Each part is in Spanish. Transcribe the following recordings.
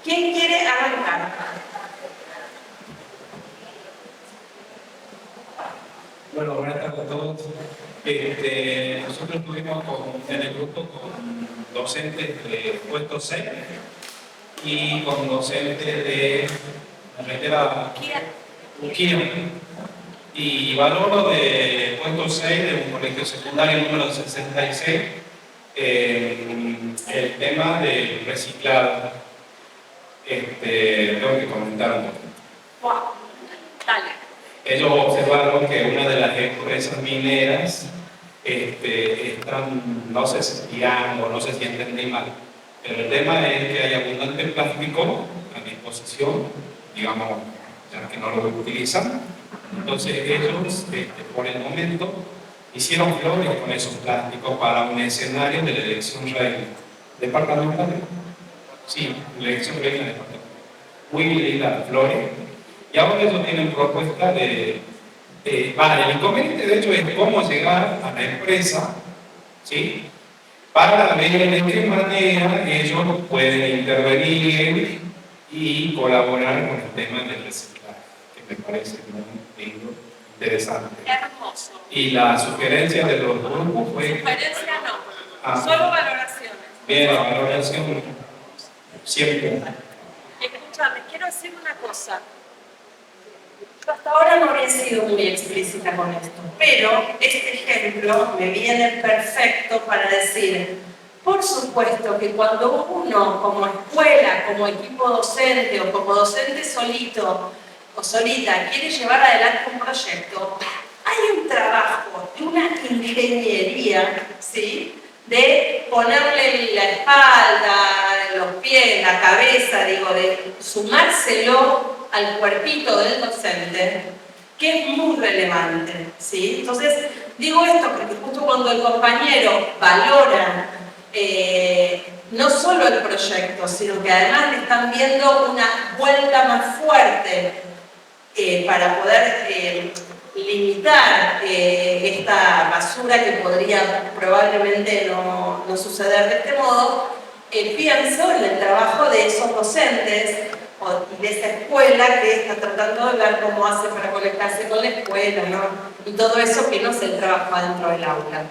¿Quién quiere arrancar? Bueno, buenas tardes a todos. Nosotros estuvimos en el grupo con docentes de puesto 6 y con docentes de Uquía y valoro de puesto 6 de un colegio secundario número 66 el tema del reciclado. Tengo que comentar un poco. Wow. Dale. Ellos observaron que una de las empresas mineras no sé si dirán o no sé si entendí mal, pero el tema es que hay abundante plástico a disposición, digamos, ya que no lo utilizan. Entonces ellos, por el momento, hicieron flores con esos plásticos para un escenario de la elección reina departamental. Sí, la elección reina departamental. Muy lindas flores. Y ahora ellos tienen propuesta el inconveniente de hecho es cómo llegar a la empresa, ¿sí? Para ver de qué manera ellos pueden intervenir y colaborar con el tema del reciclaje, que me parece muy lindo, interesante. Hermoso. Y la sugerencia de los grupos fue... Sugerencia no, solo valoraciones. Bien, la valoración siempre. Escúchame, quiero decir una cosa. Yo hasta ahora no había sido muy explícita con esto, pero este ejemplo me viene perfecto para decir, por supuesto que cuando uno como escuela, como equipo docente o como docente solito o solita quiere llevar adelante un proyecto, hay un trabajo de una ingeniería, ¿sí? De ponerle la espalda, los pies, la cabeza, digo, de sumárselo al cuerpito del docente, que es muy relevante, ¿sí? Entonces, digo esto porque justo cuando el compañero valora no solo el proyecto, sino que además le están viendo una vuelta más fuerte para poder limitar esta basura que podría probablemente no suceder de este modo, pienso en el trabajo de esos docentes y de esa escuela que está tratando de ver cómo hace para conectarse con la escuela, ¿no? Y todo eso que no es el trabajo adentro del aula.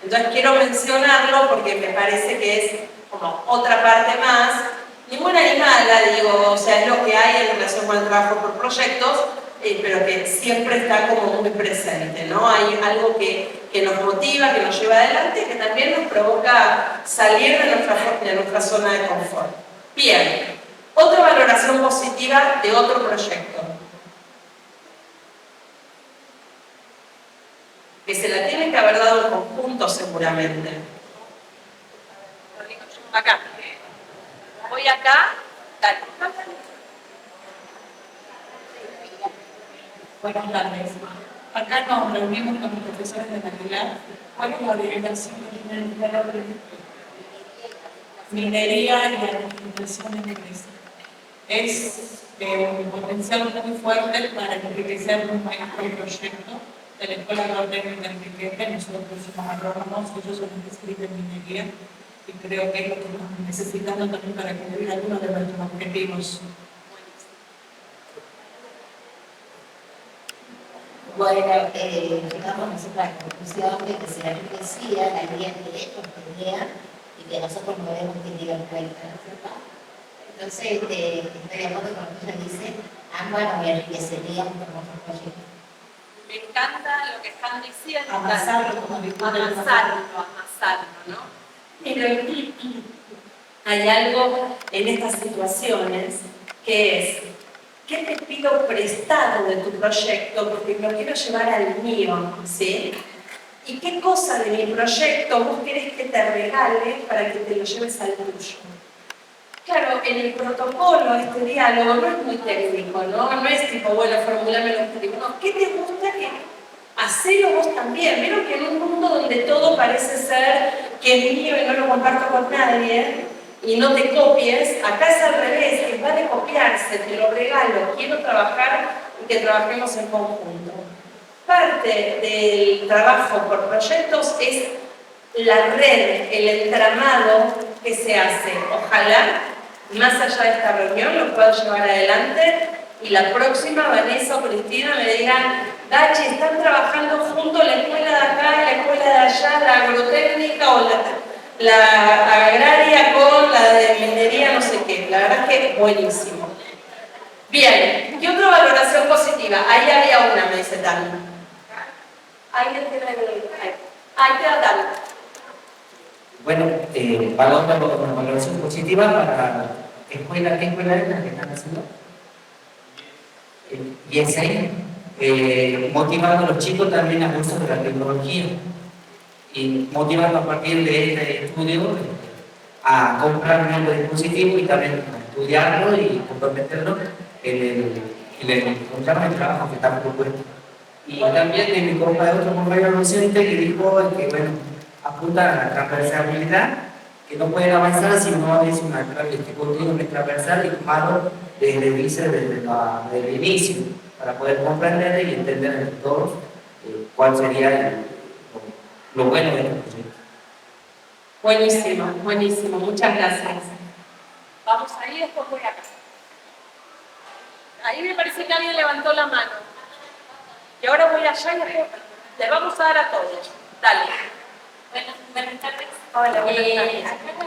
Entonces quiero mencionarlo porque me parece que es como otra parte más, ni buena ni mala, digo, o sea, es lo que hay en relación con el trabajo por proyectos, pero que siempre está como muy presente, ¿no? Hay algo que nos motiva, que nos lleva adelante, que también nos provoca salir de nuestra zona de confort. Bien, otra valoración positiva de otro proyecto. Que se la tiene que haber dado en conjunto seguramente. Acá. Voy acá, dale. Buenas tardes. Acá nos reunimos con los profesores de Naquilá. ¿Cuál es la orientación de minería y administración de empresa? Es un potencial muy fuerte para enriquecer un maestro proyecto de la Escuela Agrotécnica de Enriqueta. Nosotros somos agrónomos, ellos son especialistas en minería y creo que es lo que estamos necesitando también para cumplir algunos de nuestros objetivos. Bueno, llegamos nosotros a la conclusión de que se enriquecía la guía que ellos tenían y que nosotros no hemos tenido en cuenta, ¿no es cierto? Entonces, estoy de acuerdo con lo que ella dice, ambas nos enriqueceríamos por nuestros proyectos. Me encanta lo que están diciendo. Amasarlo, como amasarlo, ¿no? Pero hay algo en estas situaciones que es: ¿qué te pido prestado de tu proyecto? Porque lo quiero llevar al mío, ¿sí? ¿Y qué cosa de mi proyecto vos querés que te regale para que te lo lleves al tuyo? Claro, en el protocolo, este diálogo no es muy técnico, ¿no? No es tipo, bueno, formulame los objetivos. No, ¿qué te gusta que hacelo vos también? Vieron que en un mundo donde todo parece ser que es mío y no lo comparto con nadie, y no te copies, acá es al revés, en vez de copiarse, te lo regalo, quiero trabajar y que trabajemos en conjunto. Parte del trabajo por proyectos es la red, el entramado que se hace. Ojalá más allá de esta reunión, lo puedo llevar adelante y la próxima, Vanessa o Cristina, me digan, Dachi, están trabajando juntos la escuela de acá y la escuela de allá, la agrotécnica o la agraria con la de minería, no sé qué. La verdad es que buenísimo. Bien, ¿qué otra valoración positiva? Ahí había una, me dice Dani. ¿Alguien tiene el...? Ahí queda Dani. Bueno, una valoración positiva para ¿qué escuela es la que están haciendo? Y es ahí, motivando a los chicos también al uso de la tecnología y motivando a partir de este estudio a comprar un nuevo dispositivo y también a estudiarlo y comprometerlo en el trabajo que está propuesto. Y también de mi otro compañero docente que dijo que, bueno, apunta a la transversalidad, que no pueden avanzar si no es una continuo transversal y tomado desde el inicio, para poder comprender y entender todos cuál sería lo bueno de este proyecto. Buenísimo, buenísimo, muchas gracias. Vamos ahí, después voy acá. Ahí me parece que alguien levantó la mano. Y ahora voy allá y después les vamos a dar a todos. Dale. Buenas tardes. Hola, buenas tardes. Acá tenemos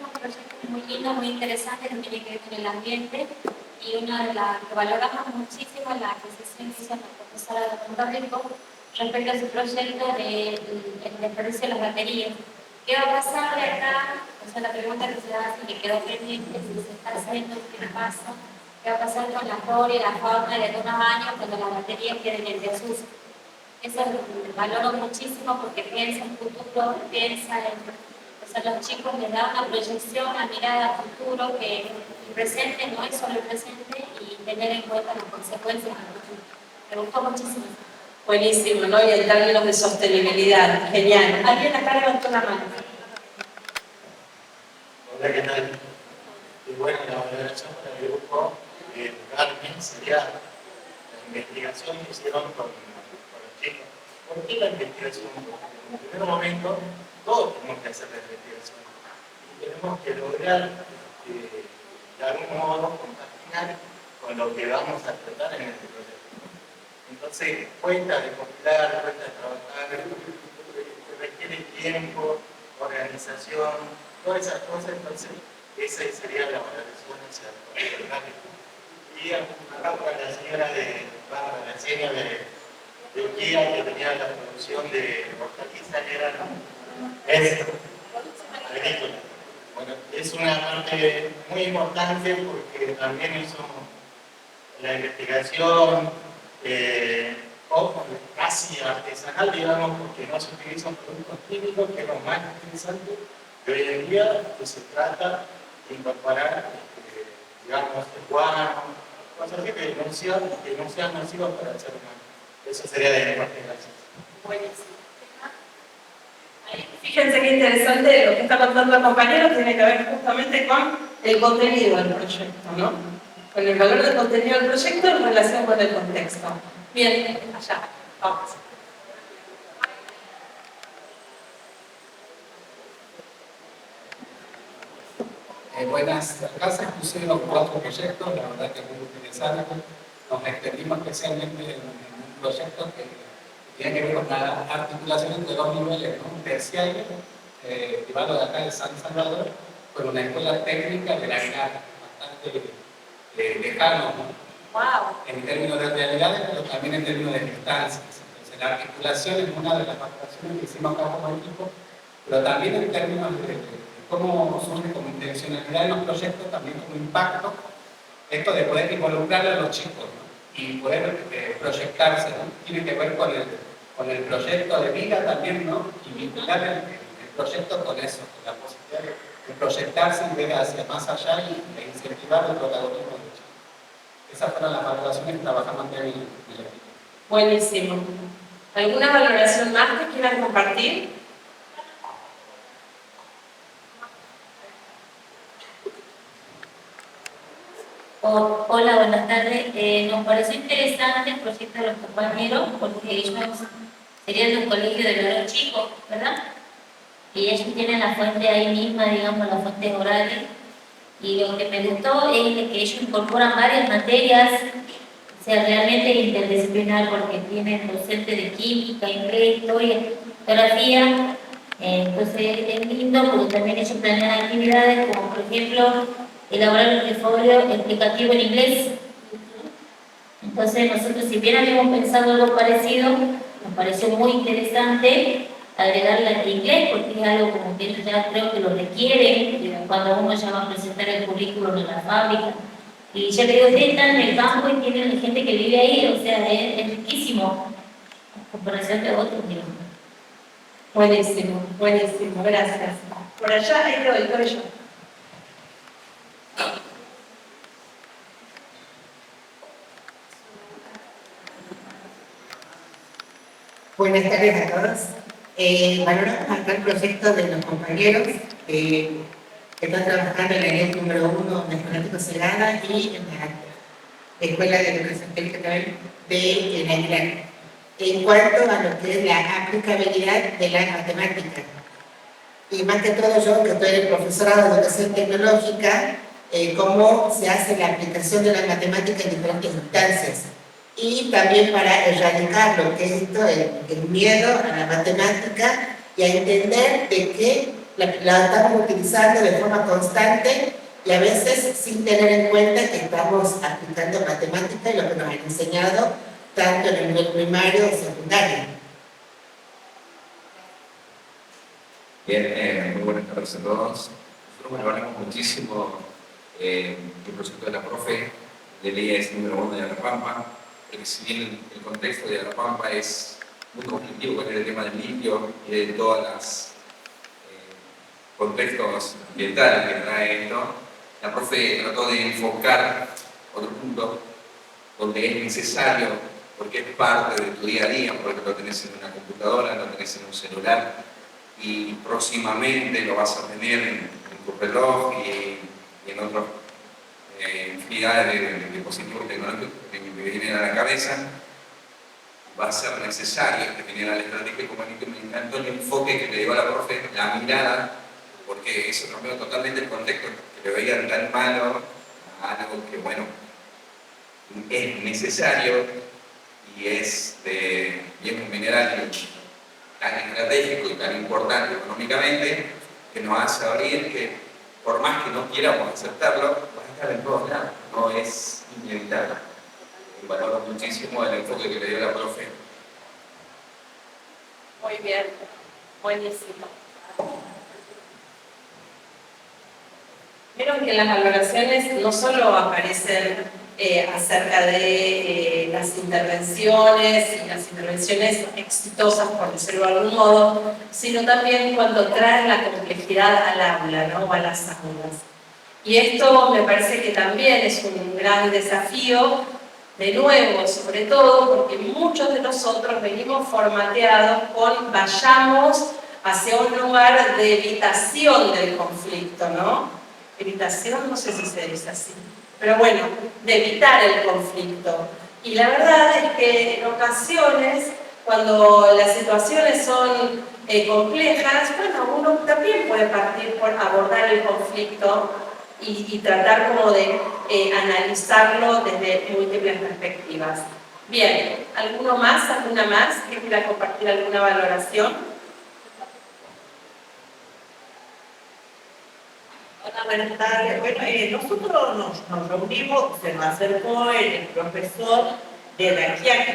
un proyecto muy lindo, muy interesante que tiene que ver con el ambiente y una de las que valoramos muchísimo es la aquisición que hizo la profesora de Puerto Rico respecto a su proyecto del desperdicio de las baterías. ¿Qué va a pasar de acá? O sea, la pregunta que se hace, que quedó pendiente, si se está haciendo, qué pasa, qué va a pasar con la flora y la fauna de unos años cuando las baterías queden en desuso. Eso valoro muchísimo porque piensa en futuro, piensa en... O sea, los chicos les da una proyección, una mirada a futuro, que el presente no es solo el presente y tener en cuenta las consecuencias del futuro. Me gustó muchísimo. Buenísimo, ¿no? Y en términos de sostenibilidad. Genial. ¿Alguien acá levantó la mano? Hola, ¿qué tal? Y bueno, la valoración para el grupo Carmen sería la investigación que hicieron con los chicos. ¿Por qué la investigación? Porque en un primer momento todos tenemos que hacer la investigación y tenemos que lograr de algún modo compaginar con lo que vamos a tratar en este proyecto. Entonces, cuesta de compilar, cuesta de trabajar, requiere tiempo, organización, todas esas cosas. Entonces, esa sería la valoración hacia el proyecto. Y acá para la señora la señora de Kia, que tenía la producción de hortalizas, es agrícola. Bueno, es una parte muy importante porque también eso, la investigación, casi artesanal, digamos, porque no se utilizan productos químicos, que es lo más interesante, y hoy en día pues, se trata de incorporar, digamos, el guano, cosas así que no sean nocivas para el ser humano. Eso sería de mi parte, gracias. Buenísimo. Fíjense qué interesante lo que está contando el compañero, tiene que ver justamente con el contenido del proyecto, ¿no? Con el valor del contenido del proyecto en relación con el contexto. Bien, allá, vamos. Buenas, acá se pusieron 4 proyectos, la verdad que es muy interesante. Nos extendimos especialmente en un proyecto que tiene que ver con la articulación entre 2 niveles, ¿no? Un terciario, privado de acá de San Salvador, con una escuela técnica de la ANCAR, bastante lejano, ¿no? Wow. En términos de realidades, pero también en términos de distancias. Entonces, la articulación es una de las valoraciones que hicimos acá como equipo, pero también en términos de cómo surge como intencionalidad en los proyectos, también como impacto, esto de poder involucrar a los chicos, ¿no? Y poder proyectarse, ¿no? Tiene que ver con el proyecto de vida también, ¿no? Y vincular el proyecto con eso, con la posibilidad de proyectarse y ver hacia más allá y de incentivar el protagonismo de los chicos. Esas fueron las valoraciones que trabajamos ante el equipo. Buenísimo. ¿Alguna valoración más que quieran compartir? Hola, buenas tardes. Nos pareció interesante el proyecto de los compañeros porque ellos serían de un colegio de los chicos, ¿verdad? Y ellos tienen la fuente ahí misma, digamos, las fuentes orales. Y lo que me gustó es que ellos incorporan varias materias, o sea, realmente interdisciplinar, porque tienen docentes de química, inglés, historia, geografía. Entonces es lindo porque también ellos planean actividades como, por ejemplo, elaborar un portfolio explicativo en inglés. Entonces nosotros, si bien habíamos pensado algo parecido, nos pareció muy interesante agregarle al inglés, porque es algo como que ellos ya creo que lo requieren cuando uno ya va a presentar el currículum en la fábrica. Y ya que digo, ustedes están en el campo y tienen gente que vive ahí, o sea, es riquísimo en comparación de otros, digamos. Buenísimo, buenísimo, gracias. Por allá, ahí lo doy yo. Buenas tardes a todos. Valoramos acá el proyecto de los compañeros que están trabajando en la ley número 1 de Fanático Celada y en la Escuela de Educación Técnica también de la Aguilar. En cuanto a lo que es la aplicabilidad de la matemática. Y más que todo yo, que estoy en el profesorado de educación tecnológica, cómo se hace la aplicación de la matemática en diferentes instancias. Y también para erradicar lo que es esto, el miedo a la matemática y a entender de que la estamos utilizando de forma constante y a veces sin tener en cuenta que estamos aplicando matemática y lo que nos han enseñado tanto en el nivel primario o secundario. Bien, muy buenas tardes a todos. Nosotros valoramos muchísimo el proyecto de la profe de ley número 1 de Agarrapampa, porque si bien el contexto de Agarrapampa es muy conflictivo con el tema del litio y de todos los contextos ambientales que trae esto, la profe trató de enfocar otro punto donde es necesario, porque es parte de tu día a día, porque lo tenés en una computadora, lo tenés en un celular, y próximamente lo vas a tener en tu reloj y en otras infinidad de dispositivos tecnológicos que me vienen a la cabeza. Va a ser necesario este mineral estratégico, como me encantó el enfoque que le dio a la profe, la mirada, porque eso cambió totalmente el contexto, que le veían tan malo a algo que, bueno, es necesario y es un mineral tan estratégico y tan importante económicamente, que nos hace abrir que, por más que no quieramos aceptarlo, va a estar en todos lados, no es inevitable. Y valoro muchísimo el enfoque que le dio la profe. Muy bien, buenísimo. Vieron que en las valoraciones no solo aparecen acerca de las intervenciones y las intervenciones exitosas, por decirlo de algún modo, sino también cuando traen la complejidad al aula, ¿no? O a las aulas. Y esto me parece que también es un gran desafío, de nuevo, sobre todo porque muchos de nosotros venimos formateados con vayamos hacia un lugar de evitación del conflicto, ¿no? Evitación, no sé si se dice así, pero bueno, de evitar el conflicto. Y la verdad es que en ocasiones, cuando las situaciones son complejas, bueno, uno también puede partir por abordar el conflicto y tratar como de analizarlo desde múltiples perspectivas. Bien, ¿alguno más? ¿Alguna más que quiera compartir alguna valoración? Hola, buenas tardes. Bueno, nosotros nos reunimos, se nos acercó el profesor de la Quiaca.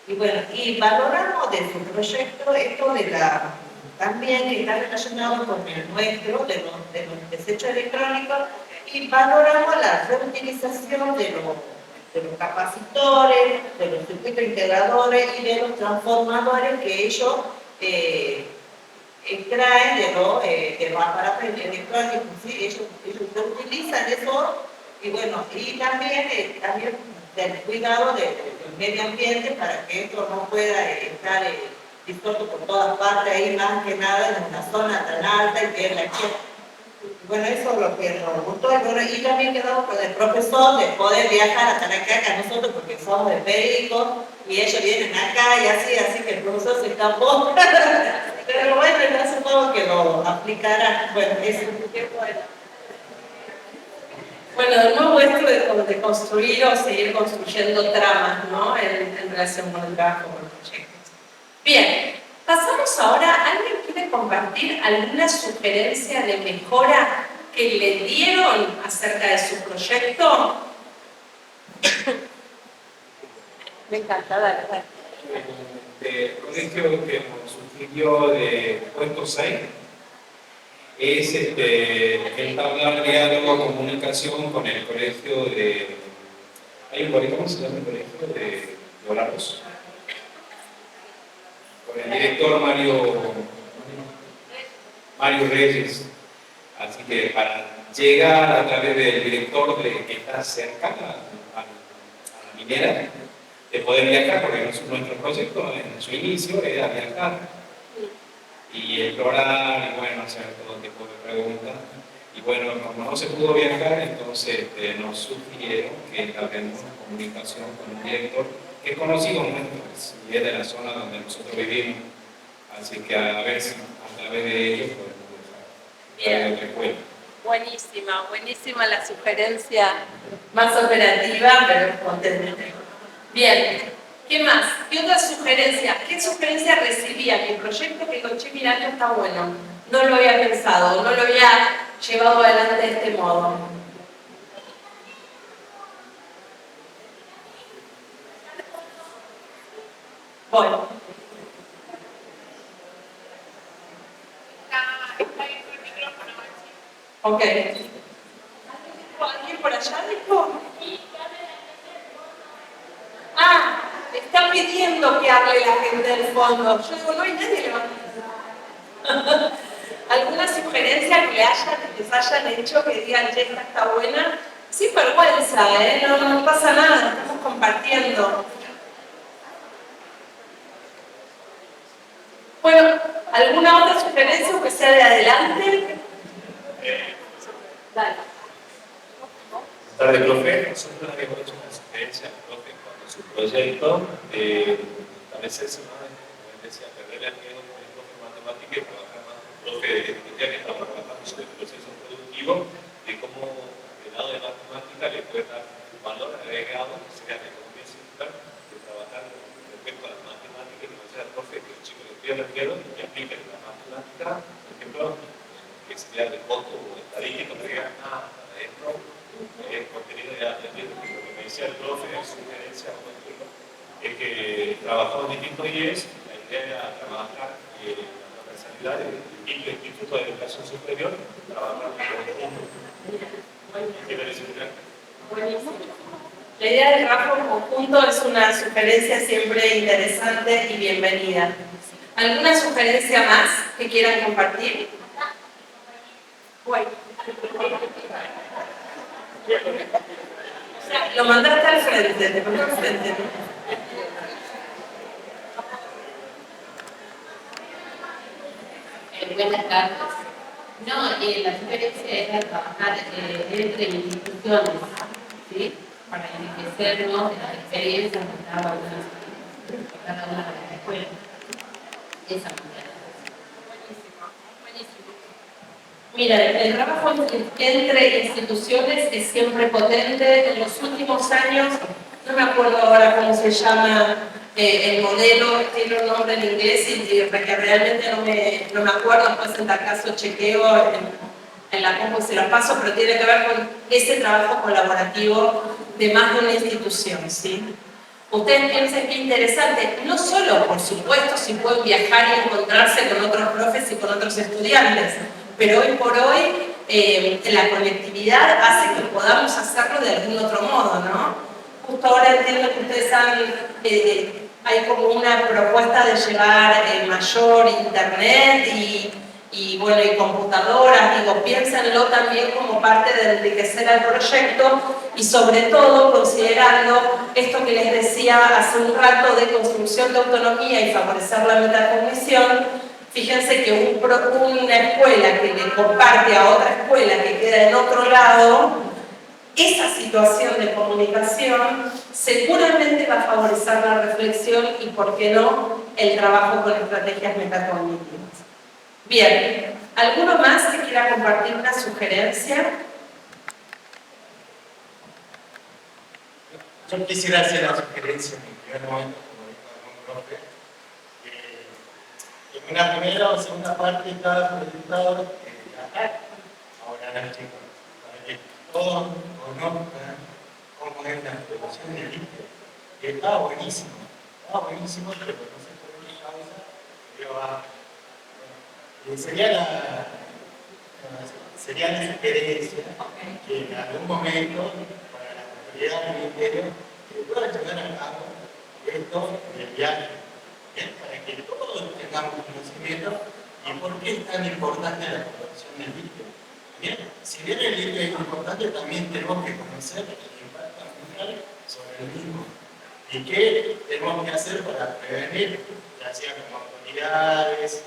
Y bueno, y valoramos de su proyecto esto de también que está relacionado con el nuestro, de los desechos electrónicos, y valoramos la reutilización de los capacitores, de los circuitos integradores y de los transformadores que ellos extraen de los aparatos electrónicos, ¿sí? Ellos utilizan eso y bueno, y también del cuidado del medio ambiente para que esto no pueda estar dispuesto por todas partes, ahí más que nada en una zona tan alta y que es la Quiaca. Bueno, eso es lo que nos gustó, y también quedamos con el profesor de poder viajar hasta la Quiaca nosotros porque somos de Perico y ellos vienen acá y así que el profesor se escapó. Pero bueno, yo supongo que lo aplicará. Bueno, eso es lo que bueno. Bueno, de nuevo esto de construir o seguir construyendo tramas, ¿no? En relación con el trabajo con los proyectos. Bien, pasamos ahora. ¿Alguien quiere compartir alguna sugerencia de mejora que le dieron acerca de su proyecto? Me encanta, dale. El colegio que nos sugirió de puesto 6 es entablar diálogo, comunicación con el colegio de... Hay un colegio, ¿cómo se llama el colegio? De Olaros. Con el director Mario Reyes. Así que para llegar a través del director que está cerca a la minera, de poder viajar, porque nuestro proyecto en su inicio era viajar y explorar y bueno, hacer todo tipo de preguntas. Y bueno, como no se pudo viajar, entonces nos sugirieron que entablemos comunicación con un director que es conocido nuestro, y es de la zona donde nosotros vivimos. Así que a ver si a través de ellos podemos viajar a otra escuela. Buenísima, buenísima la sugerencia, más operativa, pero contundente. Bien, ¿qué más? ¿Qué otra sugerencia? ¿Qué sugerencia recibía? Mi proyecto que con Che Miranda está bueno. No lo había pensado, no lo había llevado adelante de este modo. Bueno. Ok. ¿Alguien por allá dijo? Ah, está pidiendo que hable la gente del fondo. Yo digo, no hay nadie levantando. ¿Alguna sugerencia que les hayan hecho que digan, che, esta está buena? Sin vergüenza, no pasa nada, estamos compartiendo. Bueno, ¿alguna otra sugerencia o que sea de adelante? Dale. Buenas tardes, profe. Nosotros habíamos hecho una sugerencia al profe cuando su proyecto a veces, como él decía, perder el miedo con el profe de matemática y trabajar más con el profe de geometría que estaba trabajando sobre el proceso productivo y cómo el lado de matemática le puede dar un valor agregado que sea la economía circular de trabajar respecto a la matemática y que no sea el profe que los chicos les pierdan el miedo y apliquen la matemática, por ejemplo, que sería de foto o estadística, que digan, adentro el contenido ya aprendido. Lo que me decía el profe en su sugerencia es que trabajó en distintos IES, la idea era trabajar la transversalidad de distintos institutos de educación superior, trabajar en conjunto. La idea del trabajo en conjunto es una sugerencia siempre interesante y bienvenida. ¿Alguna sugerencia más que quieran compartir? Bueno. O sea, lo mandaste al frente, te pongo al frente. Buenas tardes. No, la sugerencia era trabajar entre instituciones, ¿sí? Para enriquecernos de las experiencias de cada una de las escuelas. Esa manera. Mira, el trabajo entre instituciones es siempre potente. En los últimos años, no me acuerdo ahora cómo se llama el modelo, tiene un nombre en inglés y que realmente no me acuerdo, después en tal caso chequeo en la compu y se los paso, pero tiene que ver con ese trabajo colaborativo de más de una institución, ¿sí? Ustedes piensen qué interesante, no solo, por supuesto, si pueden viajar y encontrarse con otros profes y con otros estudiantes, pero hoy por hoy la conectividad hace que podamos hacerlo de algún otro modo, ¿no? Justo ahora entiendo que ustedes hay como una propuesta de llevar mayor internet y bueno, y computadoras, digo, piénsenlo también como parte de enriquecer al proyecto y sobre todo considerando esto que les decía hace un rato de construcción de autonomía y favorecer la metacognición. Fíjense que una escuela que le comparte a otra escuela que queda en otro lado, esa situación de comunicación seguramente va a favorecer la reflexión y, por qué no, el trabajo con estrategias metacognitivas. Bien, ¿alguno más que quiera compartir una sugerencia? Yo quisiera hacer la sugerencia en el primer momento, como dijo algún profe, que en una primera o segunda parte cada proyectador acá, ahora los chicos, para que todos conozcan cómo es la producción de líquido. Y estaba buenísimo, pero no sé por qué causa, pero sería la sugerencia que en algún momento, para la autoridad del ministerio, que pueda llevar a cabo esto del viaje, ¿bien? Para que todos tengamos conocimiento y por qué es tan importante la producción del litio. Bien, si bien el litio es importante, también tenemos que conocer el impacto ambiental sobre el mismo. ¿Y qué tenemos que hacer para prevenir, ya sea como autoridades,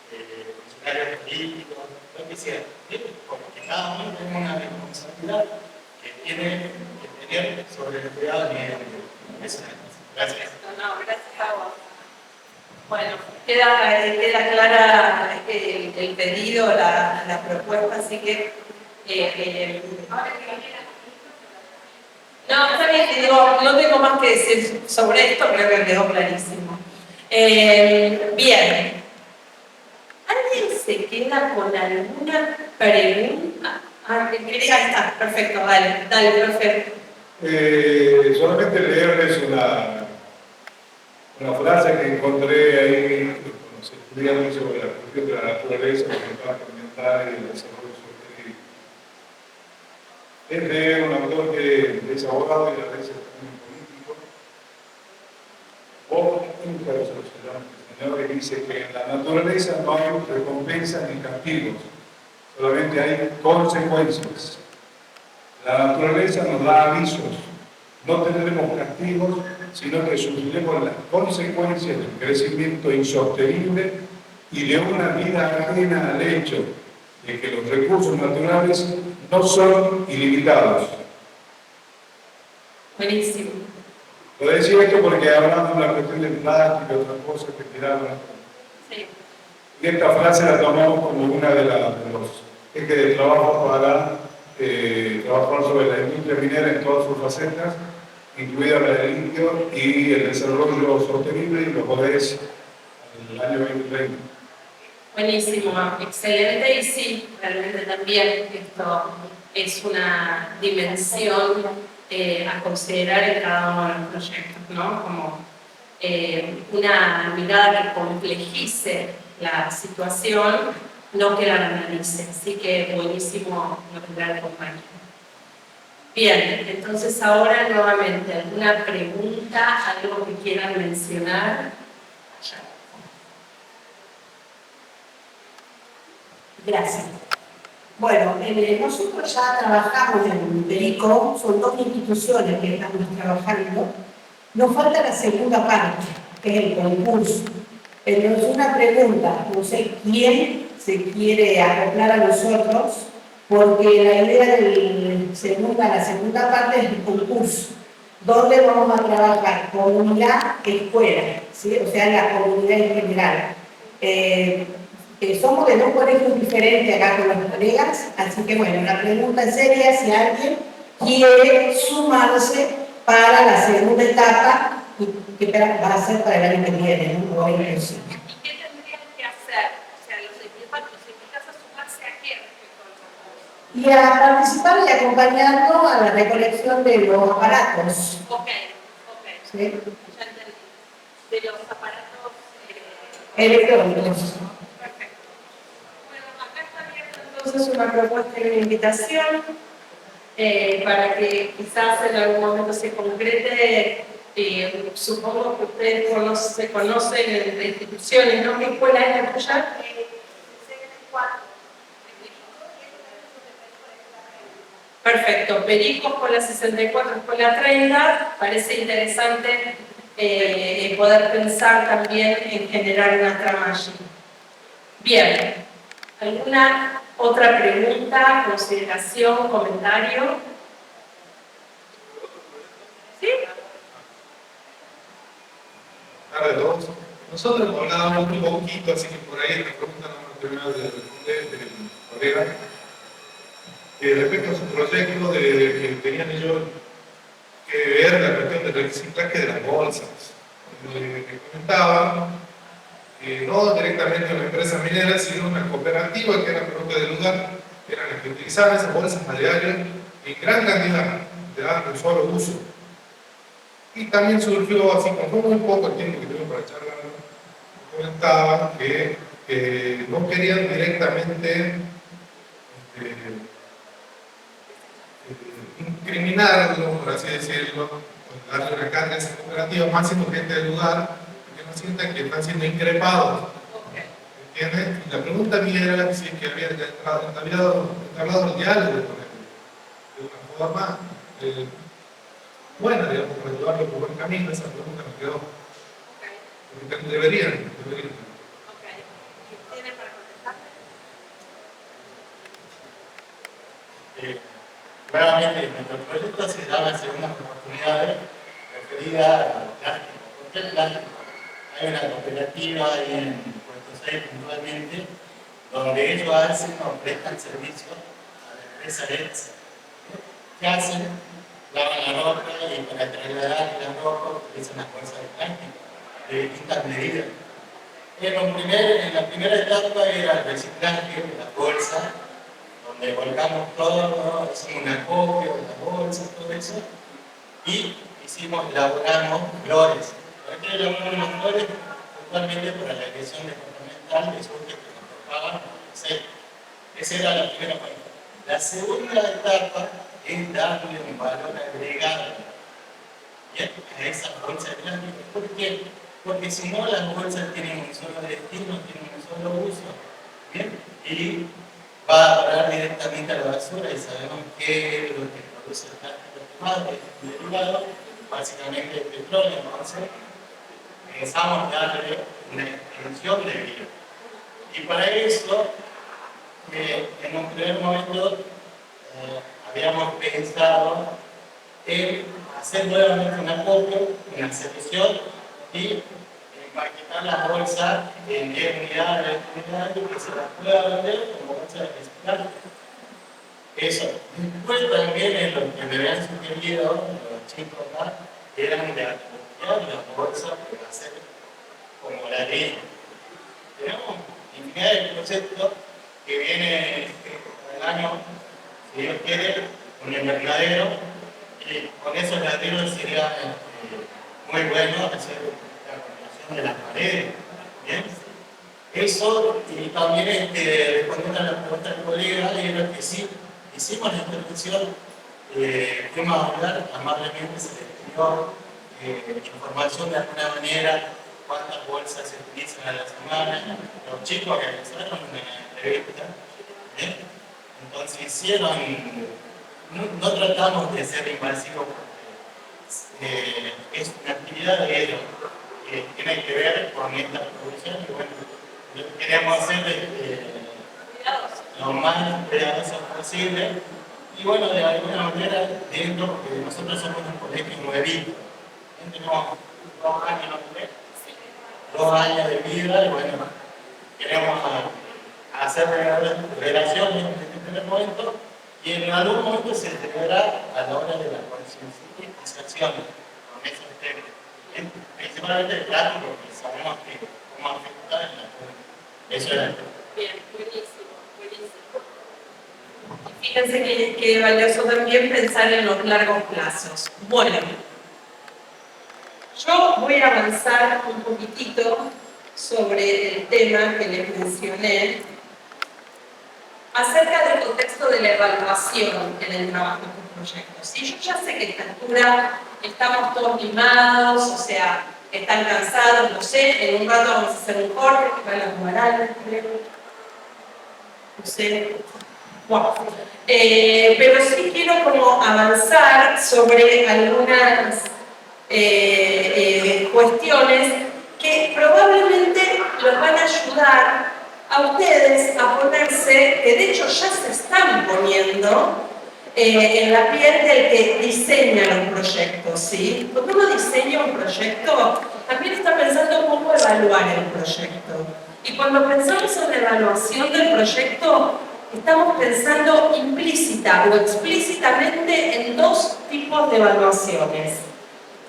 funcionarios políticos, lo que sea? ¿Bien? Porque cada uno tiene una responsabilidad que tiene que tener sobre el cuidado del medio ambiente. Eso es. Gracias. No, gracias a vos. Bueno, queda clara el pedido, la propuesta, así que... no, está bien, digo, no tengo más que decir sobre esto, creo que quedó clarísimo. Bien. ¿Alguien se queda con alguna pregunta? Ya está, perfecto, dale, profe. Solamente leerles una frase que encontré ahí cuando se estudiando sobre la cuestión de la naturaleza, el impacto ambiental y el desarrollo sostenible. Es de un autor que es abogado y a veces también político, Bob Ingersoll se llama el señor, que dice que en la naturaleza no hay recompensas ni castigos, solamente hay consecuencias. La naturaleza nos da avisos. No tendremos castigos, sino que sufriremos las consecuencias del crecimiento insostenible y de una vida ajena al hecho de que los recursos naturales no son ilimitados. Buenísimo. Lo decía esto porque hablamos de la cuestión del plástico y otras cosas que tiraban. Sí. Y esta frase la tomamos como una de los ejes de trabajo para trabajar sobre la industria minera en todas sus facetas, incluida la del litio y el desarrollo sostenible, y lo podés en el año 2030. Buenísimo, excelente, y sí, realmente también esto es una dimensión a considerar en cada uno de los proyectos, ¿no? Como una mirada que complejice la situación, no que la analice. Así que buenísimo lo que trae el compañero. Bien, entonces ahora nuevamente, ¿alguna pregunta, algo que quieran mencionar? Gracias. Bueno, nosotros ya trabajamos en Perico, son 2 instituciones que estamos trabajando. Nos falta la segunda parte, que es el concurso. Entonces, una pregunta, no sé quién se quiere acoplar a nosotros, porque la idea de la segunda parte es el concurso, donde vamos a trabajar comunidad, escuela, ¿sí? O sea, la comunidad en general. Somos de 2 colegios diferentes acá con los colegas, así que bueno, la pregunta sería si alguien quiere sumarse para la segunda etapa, que va a ser para el año que viene, ¿no? ¿Y qué tendrían que hacer? O sea, los invitas a sumarse a qué respecto al concurso. Y a participar y acompañando a la recolección de los aparatos. Ok. ¿Sí? Ya entendí. De los aparatos electrónicos. Entonces una propuesta y una invitación para que quizás en algún momento se concrete. Supongo que ustedes se conocen entre instituciones, ¿no? ¿Qué escuela es la tuya? Perfecto, Perico, Escuela 64, Escuela 30. Parece interesante poder pensar también en generar una trama allí. Bien, ¿alguna otra pregunta, consideración, comentario? ¿Sí? Tarde a todos. Nosotros hablábamos un poquito, así que por ahí esta pregunta no me terminado de responder del colega. Respecto a su proyecto que tenían ellos que ver la cuestión del reciclaje de las bolsas. Me comentaban que no directamente una empresa minera, sino una cooperativa que era propia del lugar, que eran las que utilizaban esas bolsas a diario en gran cantidad, de un solo uso. Y también surgió, así como fue muy poco el tiempo que tuvimos para charlar, me comentaban que no querían directamente incriminarlo, por así decirlo, darle una carga a esa cooperativa, más siendo gente del lugar, que no sientan que están siendo increpados. ¿Entiendes? Y la pregunta mía era si es que había entablado el diálogo con él, de una forma buena, digamos, para llevarlo por buen camino. Esa pregunta me quedó. Porque deberían. ¿Tiene para contestar? Nuevamente, nuestro proyecto se llama Segundas Oportunidades, referida al plástico. ¿Por qué el plástico? Hay una cooperativa ahí en Puerto Said puntualmente, donde ellos hacen o prestan servicio a la empresa ETS. ¿Qué hacen? Lavan la ropa y para trasladar la ropa utilizan las bolsas de plástico de distintas medidas. En la primera etapa era el reciclaje de las bolsas, donde volcamos todo, ¿no? Hicimos una copia de las bolsas, todo eso, y elaboramos flores. ¿Por qué elaboramos las flores? Puntualmente para la elección departamental de surge que nos tocaba hacer. Esa era la primera parte. La segunda etapa es darle un valor agregado a esas bolsas de plástico. ¿Por qué? Porque si no, las bolsas tienen un solo destino, tienen un solo uso, ¿bien? Y va a parar directamente a la basura, y sabemos que lo que produce el plástico quemado es derivado básicamente de petróleo. Entonces pensamos darle una extensión de vida, y para eso en un primer momento habíamos pensado en hacer nuevamente una copia, una selección, y empaquetar las bolsas en 10 unidades, y que se las pueda vender como bolsas de reciclaje. Eso. Después también es lo que me habían sugerido los chicos acá, eran de acopiar las bolsas para hacer como la arena. Tenemos infinidad de proyectos que viene el año, si Dios quiere, un invernadero, y con esos ladrillos sería muy bueno hacer la combinación de las paredes. ¿Bien? Eso, y también respondiendo a la pregunta del colega, era que sí, hicimos la intervención, fuimos a hablar, amablemente se les pidió información de alguna manera, cuántas bolsas se utilizan a la semana. Los chicos realizaron una entrevista, ¿bien? Entonces hicieron, no tratamos de ser invasivos, es una actividad de ellos que tiene que ver con esta producción, y bueno, lo que queremos hacer es lo más cuidadoso posible, y bueno, de alguna manera dentro, porque nosotros somos un colegio nuevito, tenemos 2 años, 2 años de vida, y bueno, queremos hacer relaciones en este primer momento, y en algún momento se integrará a la hora de la concientización con esos temas, principalmente el plástico, porque sabemos que cómo afecta en la comunidad. Eso era. Bien, buenísimo, buenísimo. Y fíjense que valioso también pensar en los largos plazos. Bueno, yo voy a avanzar un poquitito sobre el tema que les mencioné acerca del contexto de la evaluación en el trabajo con proyectos. Y yo ya sé que a esta altura estamos todos mimados, o sea, están cansados, no sé, en un rato vamos a hacer un corte, que van a tomar algo, creo. No sé. Wow. Pero sí quiero como avanzar sobre algunas cuestiones que probablemente los van a ayudar a ustedes a ponerse, que de hecho ya se están poniendo en la piel del que diseña los proyectos, ¿sí? Cuando uno diseña un proyecto, también está pensando cómo evaluar el proyecto. Y cuando pensamos en la evaluación del proyecto, estamos pensando implícita o explícitamente en 2 tipos de evaluaciones.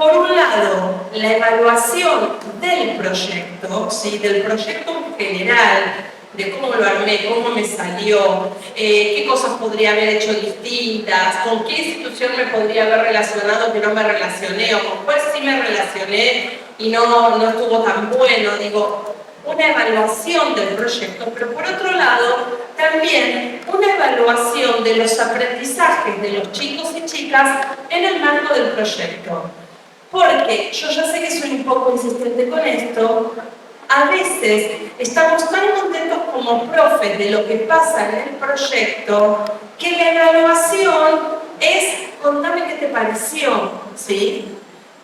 por un lado, la evaluación del proyecto, ¿sí? Del proyecto en general, de cómo lo armé, cómo me salió, qué cosas podría haber hecho distintas, con qué institución me podría haber relacionado que no me relacioné, o con cuál sí me relacioné y no estuvo tan bueno. Digo, una evaluación del proyecto, pero por otro lado, también una evaluación de los aprendizajes de los chicos y chicas en el marco del proyecto. Porque yo ya sé que soy un poco insistente con esto, a veces estamos tan contentos como profes de lo que pasa en el proyecto que la evaluación es contame qué te pareció, ¿sí?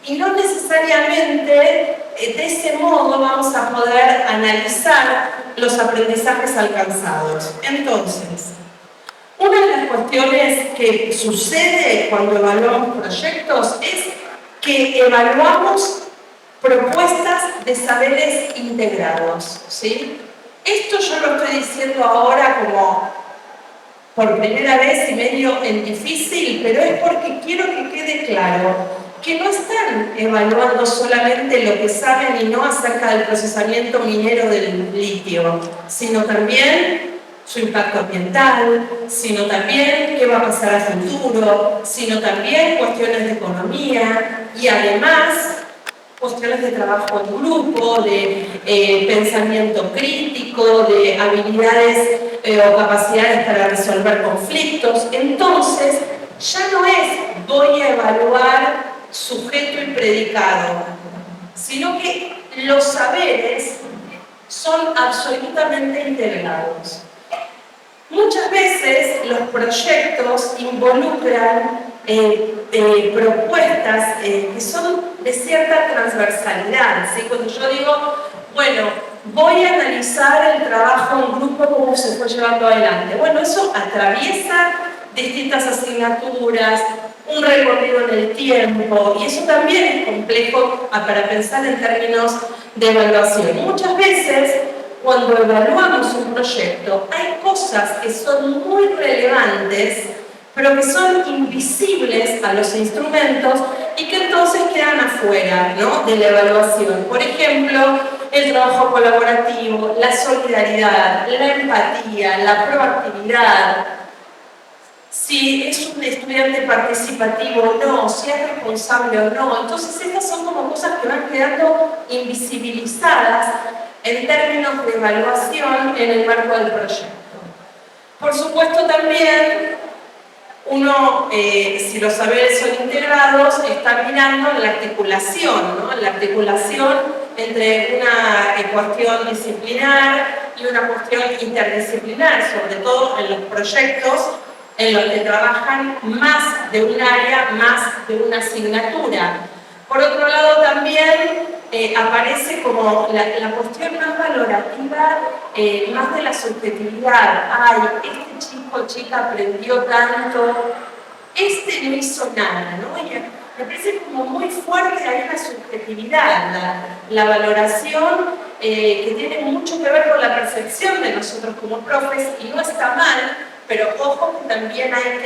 Y no necesariamente de ese modo vamos a poder analizar los aprendizajes alcanzados. Entonces, una de las cuestiones que sucede cuando evaluamos proyectos es que evaluamos propuestas de saberes integrados, ¿sí? Esto yo lo estoy diciendo ahora como por primera vez y medio en difícil, pero es porque quiero que quede claro que no están evaluando solamente lo que saben y no acerca del procesamiento minero del litio, sino también su impacto ambiental, sino también qué va a pasar a futuro, sino también cuestiones de economía y además cuestiones de trabajo en grupo, de pensamiento crítico, de habilidades o capacidades para resolver conflictos. Entonces, ya no es voy a evaluar sujeto y predicado, sino que los saberes son absolutamente integrados. Muchas veces los proyectos involucran propuestas que son de cierta transversalidad, ¿sí? Cuando yo digo, bueno, voy a analizar el trabajo en grupo, cómo se fue llevando adelante. Bueno, eso atraviesa distintas asignaturas, un recorrido en el tiempo, y eso también es complejo para pensar en términos de evaluación. Muchas veces, cuando evaluamos un proyecto, hay cosas que son muy relevantes, pero que son invisibles a los instrumentos y que entonces quedan afuera, ¿no?, de la evaluación. Por ejemplo, el trabajo colaborativo, la solidaridad, la empatía, la proactividad, si es un estudiante participativo o no, si es responsable o no. Entonces estas son como cosas que van quedando invisibilizadas en términos de evaluación en el marco del proyecto. Por supuesto también uno, si los saberes son integrados, está mirando la articulación, ¿no? La articulación entre una cuestión disciplinar y una cuestión interdisciplinar, sobre todo en los proyectos en los que trabajan más de un área, más de una asignatura. Por otro lado también aparece como la cuestión más valorativa, más de la subjetividad. Ay, este chico o chica aprendió tanto, este no hizo nada, ¿no? Y me parece como muy fuerte, hay una subjetividad, la valoración que tiene mucho que ver con la percepción de nosotros como profes, y no está mal, pero ojo que también hay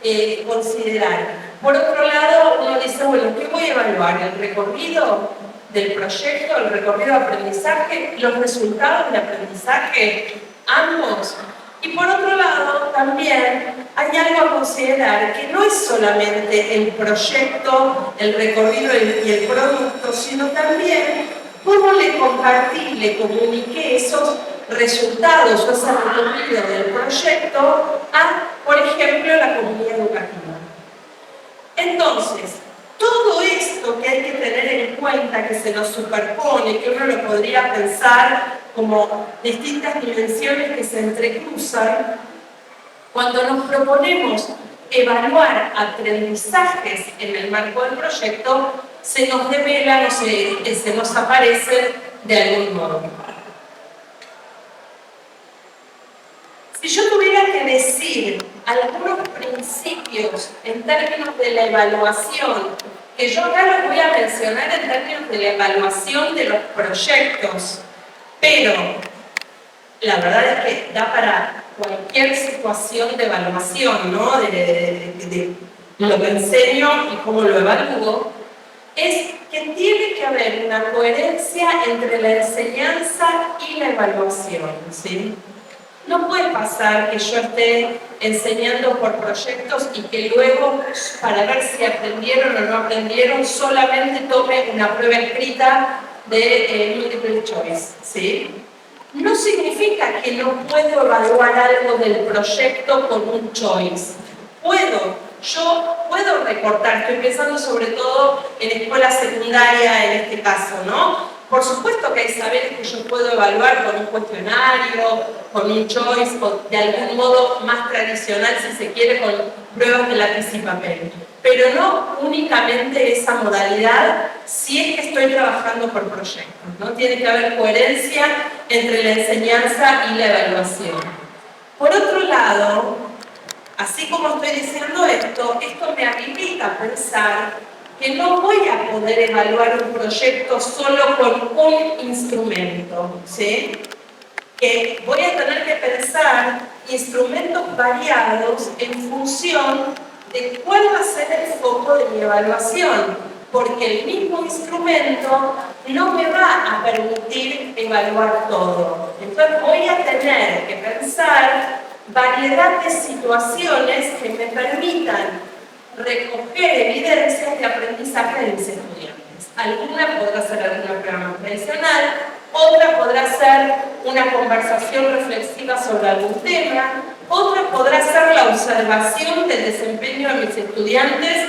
que considerar. Por otro lado, uno dice, bueno, ¿qué voy a evaluar? ¿El recorrido del proyecto, el recorrido de aprendizaje, los resultados del aprendizaje, ambos? Y por otro lado, también hay algo a considerar, que no es solamente el proyecto, el recorrido y el producto, sino también cómo le compartí, le comuniqué esos resultados o ese recorrido del proyecto a, por ejemplo, la comunidad educativa. Entonces, todo esto que hay que tener en cuenta, que se nos superpone, que uno lo podría pensar como distintas dimensiones que se entrecruzan, cuando nos proponemos evaluar aprendizajes en el marco del proyecto, se nos develan o se nos aparecen de algún modo. Si yo tuviera que decir algunos principios en términos de la evaluación, que yo acá los voy a mencionar en términos de la evaluación de los proyectos, pero la verdad es que da para cualquier situación de evaluación, ¿no? De lo que enseño y cómo lo evalúo. es que tiene que haber una coherencia entre la enseñanza y la evaluación, ¿sí? No puede pasar que yo esté enseñando por proyectos y que luego, para ver si aprendieron o no aprendieron, solamente tome una prueba escrita de multiple choice, ¿sí? No significa que no puedo evaluar algo del proyecto con un choice. Yo puedo recortar, estoy pensando sobre todo en escuela secundaria en este caso, ¿no? Por supuesto que hay saberes que yo puedo evaluar con un cuestionario, con un choice, o de algún modo más tradicional, si se quiere, con pruebas de lápiz y papel. Pero no únicamente esa modalidad si es que estoy trabajando por proyectos, ¿no? Tiene que haber coherencia entre la enseñanza y la evaluación. Por otro lado, así como estoy diciendo esto me habilita a pensar que no voy a poder evaluar un proyecto solo con un instrumento, ¿sí? Que voy a tener que pensar instrumentos variados en función de cuál va a ser el foco de mi evaluación, porque el mismo instrumento no me va a permitir evaluar todo. Entonces voy a tener que pensar variedad de situaciones que me permitan recoger evidencias de aprendizaje de mis estudiantes. Alguna podrá ser alguna programa tradicional, otra podrá ser una conversación reflexiva sobre algún tema, otra podrá ser la observación del desempeño de mis estudiantes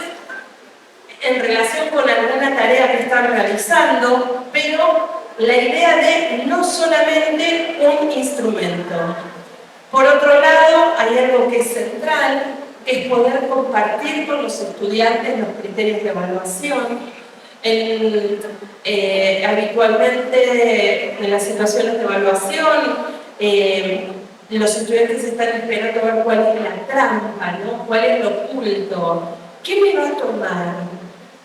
en relación con alguna tarea que están realizando, pero la idea de no solamente un instrumento. Por otro lado, hay algo que es central, que es poder compartir con los estudiantes los criterios de evaluación. Habitualmente en las situaciones de evaluación, los estudiantes están esperando ver cuál es la trampa, ¿no? Cuál es lo oculto, qué me va a tomar,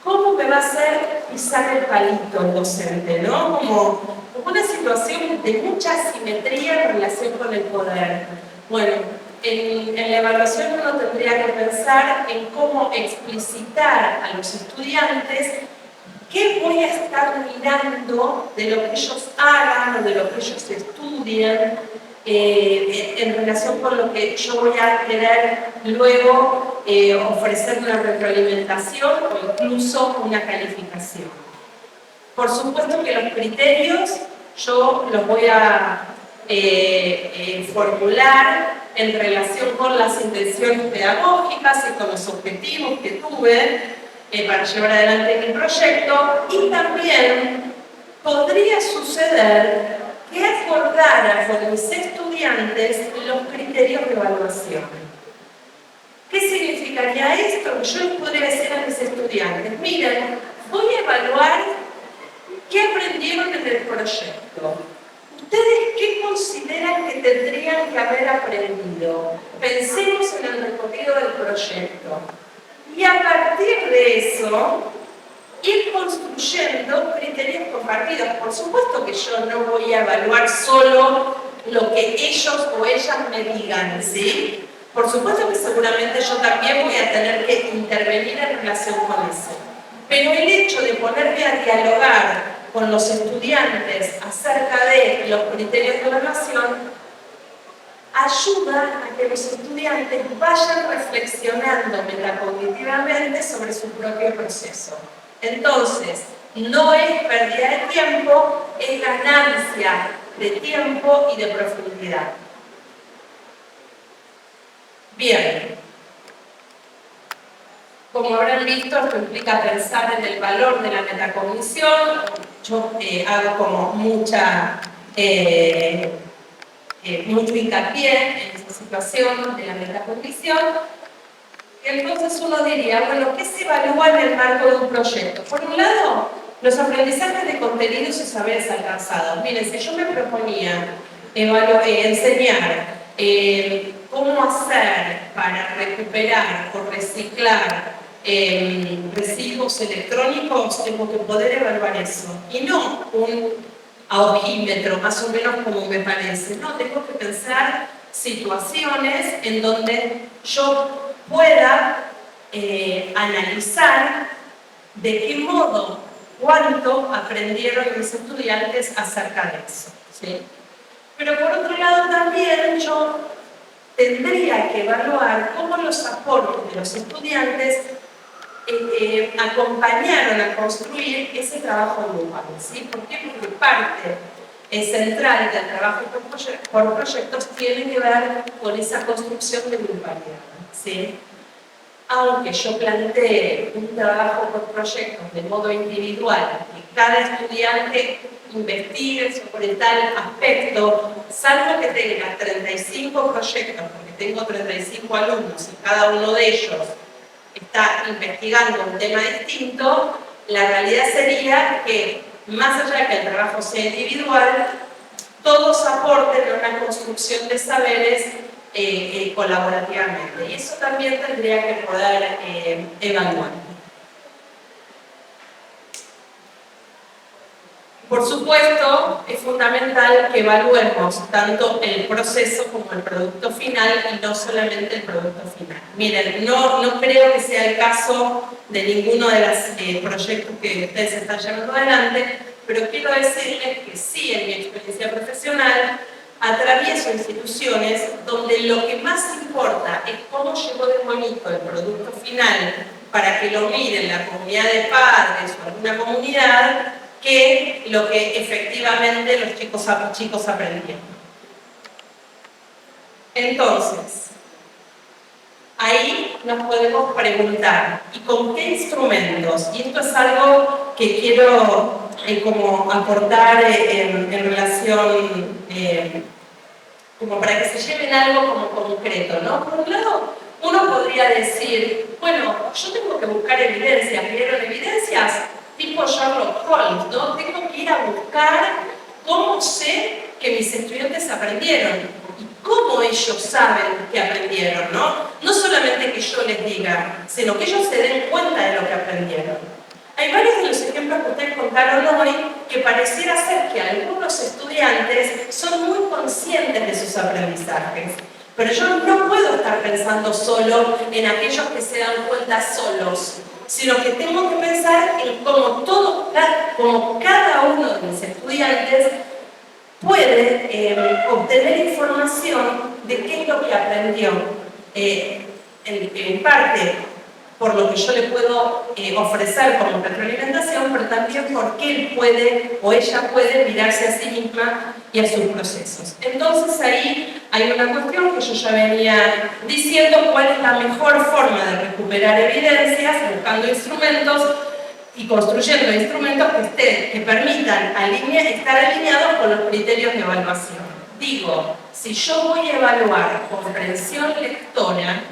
cómo me va a hacer pisar el palito el docente, ¿no? Como una situación de mucha asimetría en relación con el poder. Bueno, en la evaluación uno tendría que pensar en cómo explicitar a los estudiantes qué voy a estar mirando de lo que ellos hagan o de lo que ellos estudian en relación con lo que yo voy a querer luego ofrecer una retroalimentación o incluso una calificación. Por supuesto que los criterios yo los voy a formular en relación con las intenciones pedagógicas y con los objetivos que tuve para llevar adelante mi proyecto, y también podría suceder que acordara con mis estudiantes los criterios de evaluación. ¿Qué significaría esto? Yo les podría decir a mis estudiantes, miren, voy a evaluar qué aprendieron en el proyecto. ¿Ustedes qué consideran que tendrían que haber aprendido? Pensemos en el recorrido del proyecto. Y a partir de eso, ir construyendo criterios compartidos. Por supuesto que yo no voy a evaluar solo lo que ellos o ellas me digan, ¿sí? Por supuesto que seguramente yo también voy a tener que intervenir en relación con eso. Pero el hecho de ponerme a dialogar con los estudiantes acerca de los criterios de evaluación ayuda a que los estudiantes vayan reflexionando metacognitivamente sobre su propio proceso. Entonces, no es pérdida de tiempo, es ganancia de tiempo y de profundidad. Bien. Como habrán visto, esto implica pensar en el valor de la metacognición. Yo hago como mucho hincapié en esta situación de la metacognición. Y entonces uno diría, bueno, ¿qué se evalúa en el marco de un proyecto? Por un lado, los aprendizajes de contenidos y saberes alcanzados. Miren, si yo me proponía enseñar cómo hacer para recuperar o reciclar residuos electrónicos, tengo que poder evaluar eso. Y no un ojímetro, más o menos como me parece. No, tengo que pensar situaciones en donde yo pueda analizar de qué modo, cuánto aprendieron mis estudiantes acerca de eso, ¿sí? Pero por otro lado también yo tendría que evaluar cómo los aportes de los estudiantes acompañaron a construir ese trabajo grupal, ¿sí? ¿Por qué? Porque parte central del trabajo por proyectos tiene que ver con esa construcción de grupalidad, ¿sí? Aunque yo plantee un trabajo por proyectos de modo individual, que cada estudiante investigue sobre tal aspecto, salvo que tenga 35 proyectos, porque tengo 35 alumnos y cada uno de ellos está investigando un tema distinto, la realidad sería que, más allá de que el trabajo sea individual, todos aporten a una construcción de saberes colaborativamente. Y eso también tendría que poder evaluar. Por supuesto, es fundamental que evaluemos tanto el proceso como el producto final y no solamente el producto final. Miren, no creo que sea el caso de ninguno de los proyectos que ustedes están llevando adelante, pero quiero decirles que sí, en mi experiencia profesional, atravieso instituciones donde lo que más importa es cómo llegó de bonito el producto final para que lo miren la comunidad de padres o alguna comunidad, que lo que efectivamente los chicos aprendieron. Entonces, ahí nos podemos preguntar, ¿y con qué instrumentos? Y esto es algo que quiero como aportar en relación, como para que se lleven algo como concreto, ¿no? Por un lado, uno podría decir, bueno, yo tengo que buscar evidencias, ¿vieron evidencias? Tipo Sherlock Holmes, ¿no? Tengo que ir a buscar cómo sé que mis estudiantes aprendieron y cómo ellos saben que aprendieron, ¿no? No solamente que yo les diga, sino que ellos se den cuenta de lo que aprendieron. Hay varios de los ejemplos que ustedes contaron hoy que pareciera ser que algunos estudiantes son muy conscientes de sus aprendizajes. Pero yo no puedo estar pensando solo en aquellos que se dan cuenta solos, sino que tengo que pensar en cómo cada uno de mis estudiantes puede obtener información de qué es lo que aprendió, en parte por lo que yo le puedo ofrecer como retroalimentación, pero también porque él puede o ella puede mirarse a sí misma y a sus procesos. Entonces ahí hay una cuestión que yo ya venía diciendo, cuál es la mejor forma de recuperar evidencias, buscando instrumentos y construyendo instrumentos que permitan estar alineados con los criterios de evaluación. Digo, si yo voy a evaluar comprensión lectora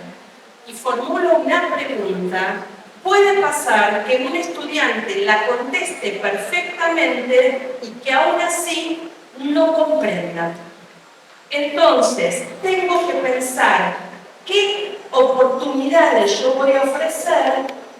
y formulo una pregunta, puede pasar que un estudiante la conteste perfectamente y que aún así no comprenda. Entonces, tengo que pensar qué oportunidades yo voy a ofrecer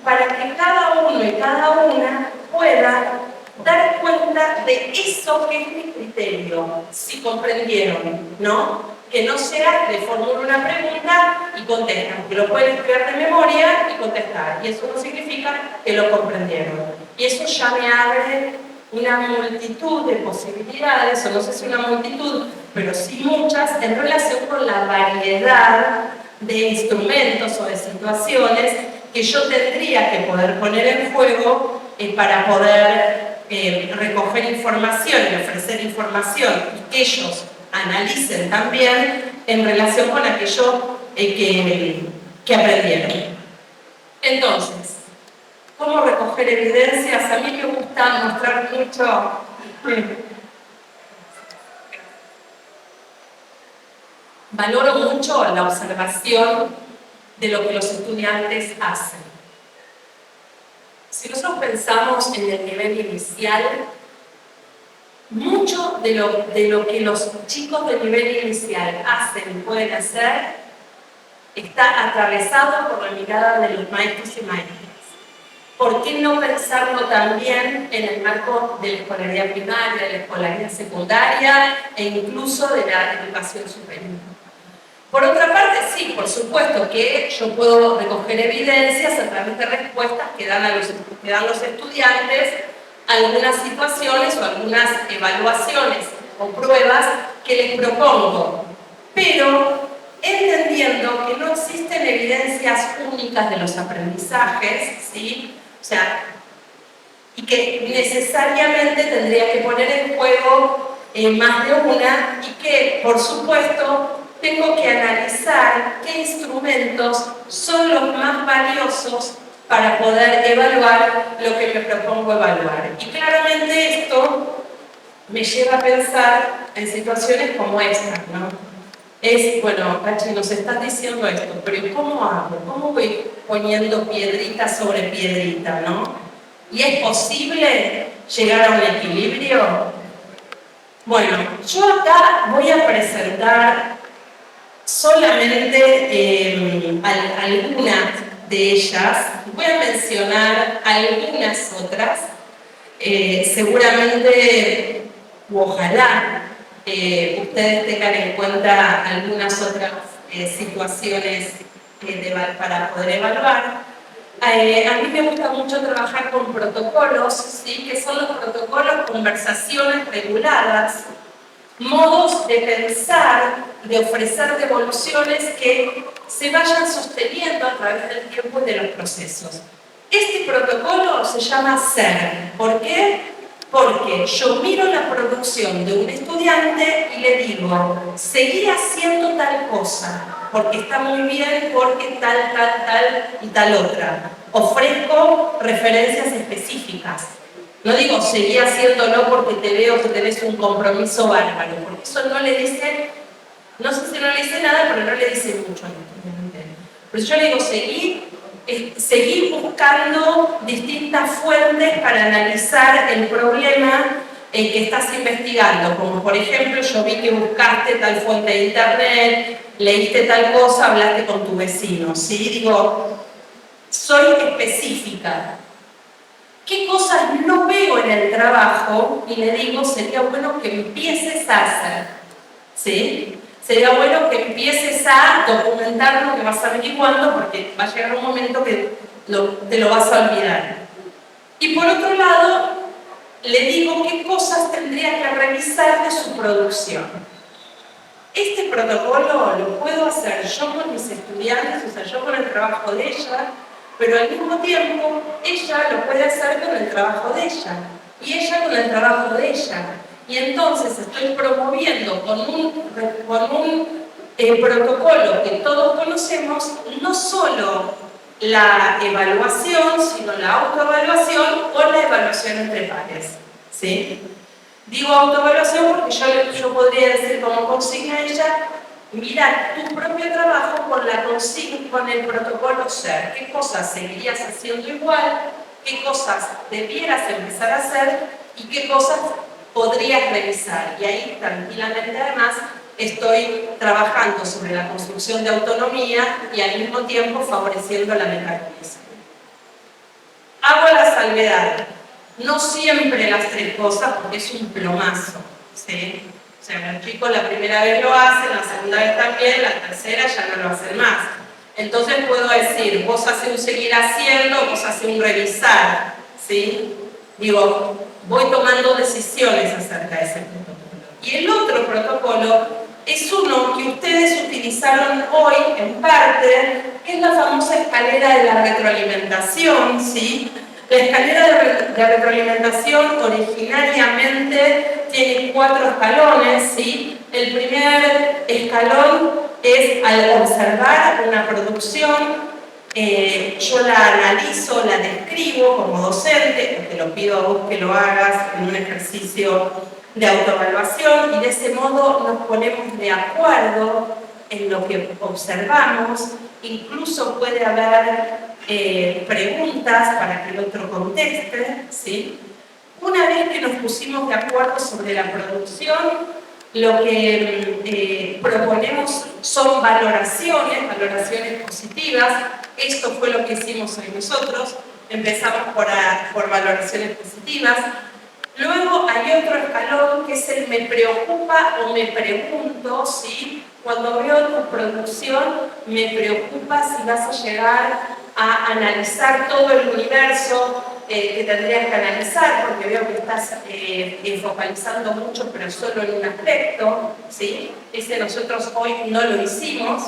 para que cada uno y cada una pueda dar cuenta de eso que es mi criterio, si comprendieron, ¿no? Que no sea de formular una pregunta y contestan, que lo pueden estudiar de memoria y contestar, y eso no significa que lo comprendieron. Y eso ya me abre una multitud de posibilidades, o no sé si una multitud, pero sí muchas, en relación con la variedad de instrumentos o de situaciones que yo tendría que poder poner en juego para poder recoger información y ofrecer información y que ellos analicen también en relación con aquello que aprendieron. Entonces, ¿cómo recoger evidencias? A mí me gusta mostrar mucho. Valoro mucho la observación de lo que los estudiantes hacen. Si nosotros pensamos en el nivel inicial, mucho de lo que los chicos del nivel inicial hacen y pueden hacer está atravesado por la mirada de los maestros y maestras. ¿Por qué no pensarlo también en el marco de la escolaridad primaria, de la escolaridad secundaria e incluso de la educación superior? Por otra parte, sí, por supuesto que yo puedo recoger evidencias a través de respuestas que dan los estudiantes a algunas situaciones o algunas evaluaciones o pruebas que les propongo, pero entendiendo que no existen evidencias únicas de los aprendizajes, ¿sí? O sea, y que necesariamente tendría que poner en juego más de una y que, por supuesto, tengo que analizar qué instrumentos son los más valiosos para poder evaluar lo que me propongo evaluar. Y claramente esto me lleva a pensar en situaciones como esta, ¿no? Es, bueno, Pachi, nos estás diciendo esto, pero ¿cómo hago? ¿Cómo voy poniendo piedrita sobre piedrita, no? ¿Y es posible llegar a un equilibrio? Bueno, yo acá voy a presentar solamente algunas de ellas, voy a mencionar algunas otras, seguramente, u ojalá, ustedes tengan en cuenta algunas otras situaciones para poder evaluar. A mí me gusta mucho trabajar con protocolos, ¿sí? Que son los protocolos, conversaciones reguladas, modos de pensar, de ofrecer devoluciones que se vayan sosteniendo a través del tiempo y de los procesos. Este protocolo se llama SER. ¿Por qué? Porque yo miro la producción de un estudiante y le digo, seguí haciendo tal cosa, porque está muy bien, porque tal y tal otra. Ofrezco referencias específicas. No digo, seguí haciéndolo porque te veo que tenés un compromiso bárbaro, porque eso no le dice, no sé si no le dice nada, pero no le dice mucho al estudiante. Pero yo le digo, seguí buscando distintas fuentes para analizar el problema que estás investigando, como por ejemplo, yo vi que buscaste tal fuente de internet, leíste tal cosa, hablaste con tu vecino, ¿sí? Digo, soy específica. ¿Qué cosas no veo en el trabajo? Y le digo, sería bueno que empieces a hacer, ¿sí? Sería bueno que empieces a documentar lo que vas averiguando, porque va a llegar un momento que te lo vas a olvidar. Y por otro lado, le digo qué cosas tendría que revisar de su producción. Este protocolo lo puedo hacer yo con mis estudiantes, o sea, yo con el trabajo de ella, pero al mismo tiempo ella lo puede hacer con el trabajo de ella y ella con el trabajo de ella. Y entonces estoy promoviendo con un protocolo que todos conocemos, no solo la evaluación, sino la autoevaluación o la evaluación entre pares, ¿sí? Digo autoevaluación porque yo podría decir como consigna ella, mira tu propio trabajo con la consigna, con el protocolo SER. ¿Qué cosas seguirías haciendo igual? ¿Qué cosas debieras empezar a hacer? ¿Y qué cosas podrías revisar? Y ahí tranquilamente además estoy trabajando sobre la construcción de autonomía y al mismo tiempo favoreciendo la metacognición. Hago la salvedad. No siempre las tres cosas porque es un plomazo, ¿sí? O sea, los chicos la primera vez lo hacen, la segunda vez también, la tercera ya no lo hacen más. Entonces puedo decir, vos haces un seguir haciendo, vos haces un revisar, ¿sí? Digo, voy tomando decisiones acerca de ese protocolo. Y el otro protocolo es uno que ustedes utilizaron hoy en parte, que es la famosa escalera de la retroalimentación, ¿sí? La escalera de retroalimentación originariamente tiene 4 escalones, ¿sí? El primer escalón es al observar una producción, yo la analizo, la describo como docente, te lo pido a vos que lo hagas en un ejercicio de autoevaluación y de ese modo nos ponemos de acuerdo en lo que observamos, incluso puede haber preguntas para que el otro conteste, ¿sí? Una vez que nos pusimos de acuerdo sobre la producción, lo que proponemos son valoraciones positivas. Esto fue lo que hicimos hoy nosotros. Empezamos por valoraciones positivas. Luego hay otro escalón que es el me preocupa o me pregunto, ¿sí? Cuando veo tu producción, me preocupa si vas a llegar a analizar todo el universo que tendrías que analizar, porque veo que estás focalizando mucho, pero solo en un aspecto, ¿sí? Ese nosotros hoy no lo hicimos,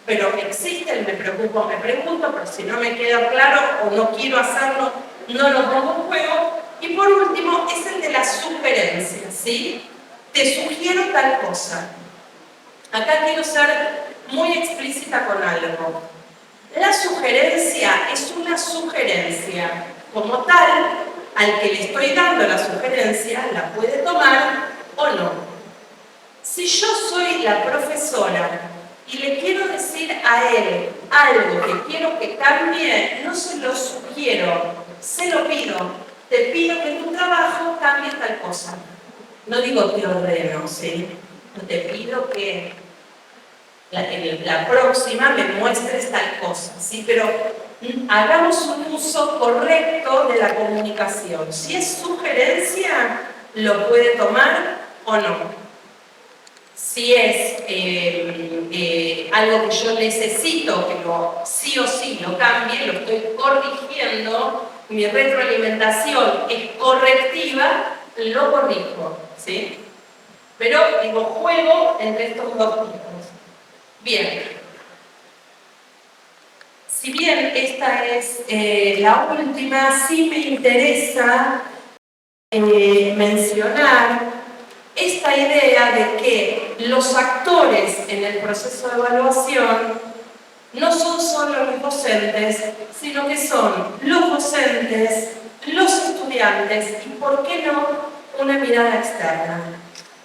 pero existe el me preocupo, me pregunto, pero si no me queda claro o no quiero hacerlo, no lo pongo en juego. Y por último, es el de la sugerencia, ¿sí? Te sugiero tal cosa. Acá quiero ser muy explícita con algo. La sugerencia es una sugerencia. Como tal, al que le estoy dando la sugerencia, la puede tomar o no. Si yo soy la profesora y le quiero decir a él algo que quiero que cambie, no se lo sugiero, se lo pido. Te pido que en tu trabajo cambie tal cosa. No digo te ordeno, ¿sí? No te pido que la próxima me muestres tal cosa, ¿sí? Pero hagamos un uso correcto de la comunicación. Si es sugerencia, lo puede tomar o no. Si es algo que yo necesito que sí o sí lo cambie, lo estoy corrigiendo, mi retroalimentación es correctiva, lo corrijo, ¿sí? Pero digo, juego entre estos dos tipos. Bien. Si bien esta es la última, sí me interesa mencionar esta idea de que los actores en el proceso de evaluación no son solo los docentes, sino que son los docentes, los estudiantes y, ¿por qué no?, una mirada externa.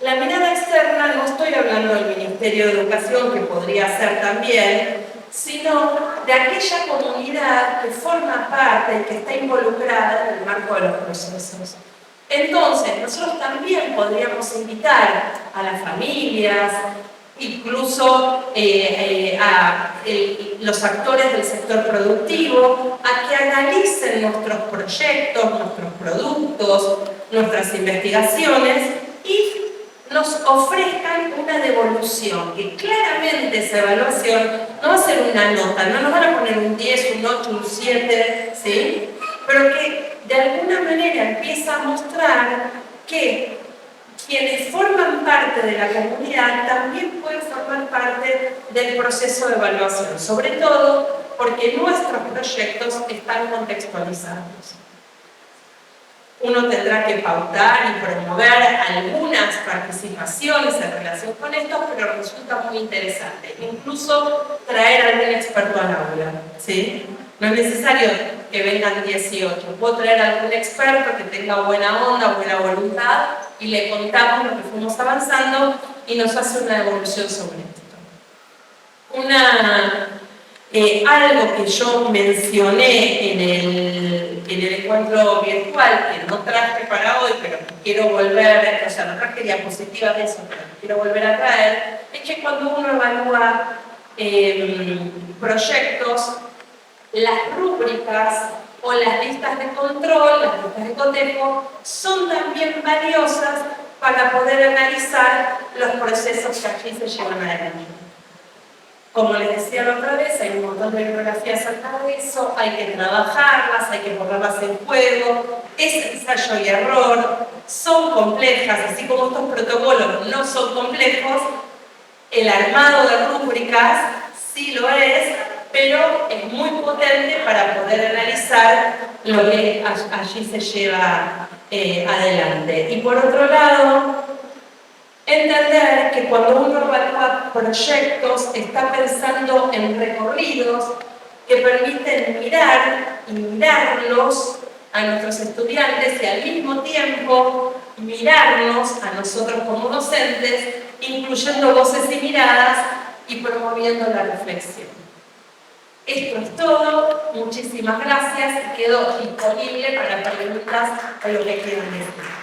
La mirada externa no estoy hablando del Ministerio de Educación, que podría ser también, sino de aquella comunidad que forma parte y que está involucrada en el marco de los procesos. Entonces, nosotros también podríamos invitar a las familias, incluso a los actores del sector productivo, a que analicen nuestros proyectos, nuestros productos, nuestras investigaciones y nos ofrezcan una devolución, que claramente esa evaluación no va a ser una nota, no nos van a poner un 10, un 8, un 7, ¿sí? Pero que de alguna manera empieza a mostrar que quienes forman parte de la comunidad también pueden formar parte del proceso de evaluación, sobre todo porque nuestros proyectos están contextualizados. Uno tendrá que pautar y promover algunas participaciones en relación con esto, pero resulta muy interesante. Incluso traer a algún experto al aula, ¿sí? No es necesario que vengan 18. Puedo traer a algún experto que tenga buena onda, buena voluntad, y le contamos lo que fuimos avanzando y nos hace una evolución sobre esto. Algo que yo mencioné en el encuentro virtual, que no traje para hoy, pero quiero volver, o sea, no traje diapositivas de eso, pero quiero volver a traer, es que cuando uno evalúa proyectos, las rúbricas o las listas de control, las listas de cotejo, son también valiosas para poder analizar los procesos que allí se llevan adelante. Como les decía la otra vez, hay un montón de bibliografías acerca de eso, hay que trabajarlas, hay que ponerlas en juego, es ensayo y error, son complejas, así como estos protocolos no son complejos, el armado de rúbricas sí lo es, pero es muy potente para poder analizar lo que allí se lleva adelante. Y por otro lado, entender que cuando uno evalúa proyectos está pensando en recorridos que permiten mirar y mirarlos a nuestros estudiantes y al mismo tiempo mirarnos a nosotros como docentes, incluyendo voces y miradas y promoviendo la reflexión. Esto es todo, muchísimas gracias y quedo disponible para preguntas o lo que quieran decir.